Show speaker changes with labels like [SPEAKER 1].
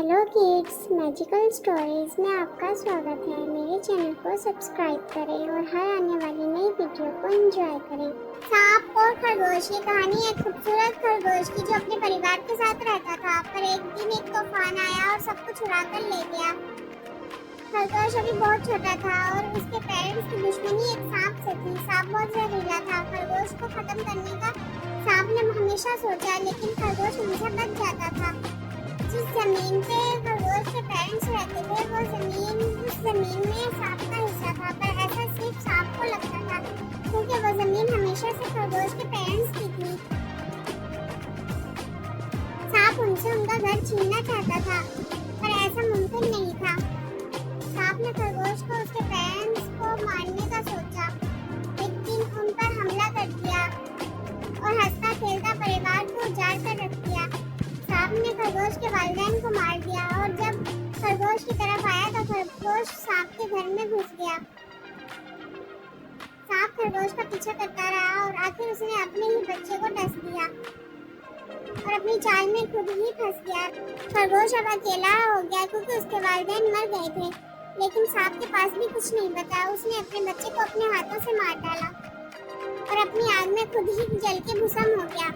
[SPEAKER 1] Hello kids, magical stories में आपका स्वागत है। मेरे चैनल को सब्सक्राइब करें और हर आने वाली नई वीडियो को एंजॉय करें। सांप और खरगोश। ये कहानी एक खूबसूरत खरगोश की जो अपने परिवार के साथ रहता था, पर एक दिन एक तूफान आया और सब कुछ उड़ा कर ले गया। खरगोश अभी बहुत छोटा था और उसके पेरेंट्स की दुश्मनी एक सांप से थी। सांप बहुत जहरीला था। खरगोश को खत्म करने का सांप ने हमेशा सोचा, लेकिन खरगोश हमेशा बच जाता था। जिस जमीन पे खरगोश के पेरेंट्स रहते थे, उस जमीन में सांप का हिस्सा था, पर ऐसा सिर्फ सांप को लगता था, क्योंकि वो जमीन हमेशा से खरगोश के पेरेंट्स की थी। सांप उनसे उनका घर छीनना चाहता था, पर ऐसा मुमकिन नहीं था। सांप ने खरगोश को उसके पेरेंट्स को मारने का सोचा। एक दिन उन पर हमला कर दिया और हंसता खेलता परिवार को उजाड़ कर रख दिया। सांप ने खरगोश के वालिदैन को मार दिया और जब खरगोश की तरफ आया तो खरगोश सांप के घर में घुस गया। सांप खरगोश का पीछा करता रहा और आखिर उसने अपने ही बच्चे को डस दिया और अपनी चाल में खुद ही फंस गया। खरगोश अब अकेला हो गया क्योंकि उसके वालिदैन मर गए थे, लेकिन सांप के पास भी कुछ नहीं बचा। उसने अपने बच्चे को अपने हाथों से मार डाला और अपनी आग में खुद ही जल के भस्म हो गया।